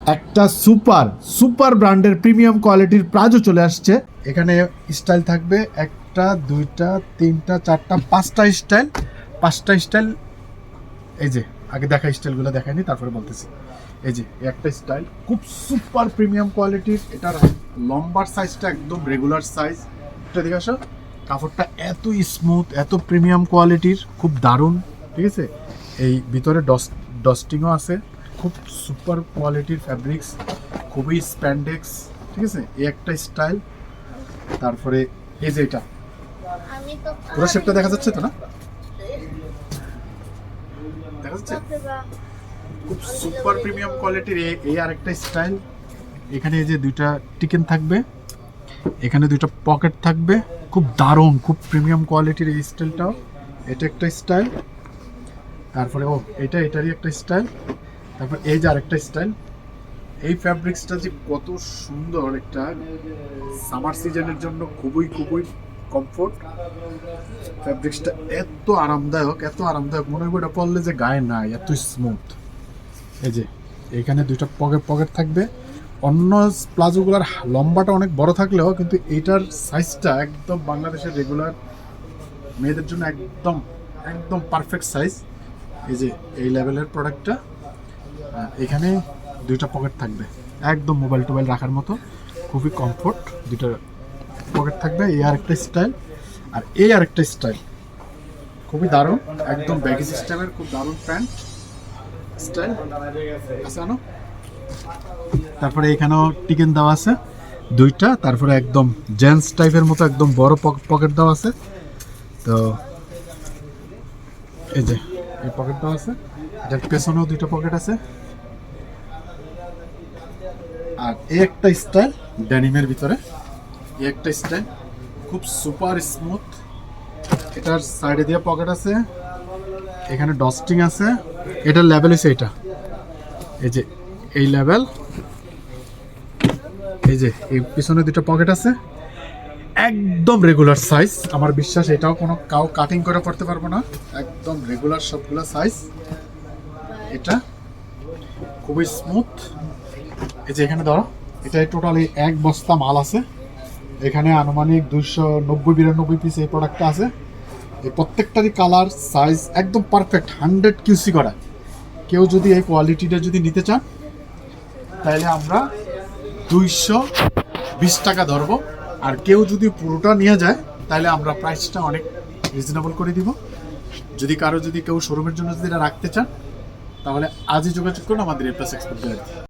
একটা super super ব্র্যান্ডের premium কোয়ালিটির প্লাজো চলে আসছে। এখানে স্টাইল থাকবে একটা দুইটা তিনটা চারটা পাঁচটা স্টাইল। পাঁচটা স্টাইল এই যে আগে দেখা স্টাইলগুলো দেখায়নি, তারপরে বলতেছি। এই যে একটা স্টাইল খুব সুপার প্রিমিয়াম কোয়ালিটির, এটার লম্বার সাইজটা একদম রেগুলার সাইজ। এটা দেখে আসো, কাপড়টা এত স্মুথ এত প্রিমিয়াম কোয়ালিটির, খুব দারুণ। ঠিক আছে, এই ভিতরে ডস্টিংও আছে, খুব সুপার কোয়ালিটির ফ্যাব্রিক্স, খুবই স্প্যান্ডেক্স। ঠিক আছে, এই একটা স্টাইল। তারপরে এই যে এটা পুরো শেপটা দেখা যাচ্ছে তো না? দেখা যাচ্ছে, খুব সুপার প্রিমিয়াম কোয়ালিটির এই আরেকটা স্টাইল। এখানে এই যে দুইটা টিকেন থাকবে, এখানে দুইটা পকেট থাকবে, খুব দারুণ খুব প্রিমিয়াম কোয়ালিটির এই স্টাইলটাও। এটা একটা স্টাইল। তারপরে এটারই একটা স্টাইল। তারপর এই যে আরেকটা স্টাইল। এই ফ্যাব্রিক্সটা যে কত সুন্দর, একটা সামার সিজনের জন্য খুবই খুবই কমফোর্ট। ফ্যাব্রিক্সটা এত আরামদায়ক মনে হয় এটা পরলে যে গায়ে নাই, এত স্মুথ। এই যে এইখানে দুইটা পকেট থাকবে। অন্য প্লাজোগুলোর লম্বাটা অনেক বড় থাকলেও কিন্তু এইটার সাইজটা একদম বাংলাদেশের রেগুলার মেয়েদের জন্য একদম একদম পারফেক্ট সাইজ। এই যে এই লেভেলের প্রোডাক্টটা। এখানে দুইটা পকেট থাকবে, একদম মোবাইল টোবাইল রাখার মতো, খুবই কমফোর্ট। দুইটা পকেট থাকবে। এই আরেকটা স্টাইল, আর এই আরেকটা স্টাইল খুবই দারুণ, একদম ব্যাগি সিস্টেমের, খুব দারুণ প্যান্ট স্টাইল আছে আনো। তারপরে এখানেও টিকেন দেওয়া আছে দুইটা। তারপরে একদম জেন্টস টাইপের মতো একদম বড় পকেট দেওয়া আছে। তো এই যে এই পকেট দেওয়া আছে, এটার পেছনেও দুইটা পকেট আছে। আর এই একটা স্টাইল ডেনিমের ভিতরে, এই একটা স্টাইল খুব সুপার স্মুথ। এটার সাইডে দিয়ে পকেট আছে, এখানে ডস্টিং আছে। এটার লেভেল হচ্ছে এটা, এই যে এই লেভেল। এই যে এই পিছনে দুটো পকেট আছে, একদম রেগুলার সাইজ। আমার বিশ্বাস এটাও কোনো কাটিং করে পড়তে পারবো না, একদম রেগুলার সবগুলো সাইজ। এটা খুবই স্মুথ। এই যে এখানে ধরো, এটা টোটালি এক বস্তা মাল আছে। এখানে আনুমানিক 290-92 পিস এই প্রোডাক্টটা আছে। এই প্রত্যেকটারই কালার সাইজ একদম পারফেক্ট, 100 কিউসি করা। কেউ যদি এই কোয়ালিটিটা যদি নিতে চান তাহলে আমরা 220 টাকা ধরবো। আর কেউ যদি পুরোটা নিয়ে যায় তাহলে আমরা প্রাইসটা অনেক রিজনেবল করে দিব। যদি কেউ শোরুমের জন্য যদি এটা রাখতে চান তাহলে আজই যোগাযোগ করুন আমাদের এ প্লাস এক্সপোর্ট গ্যালারিতে।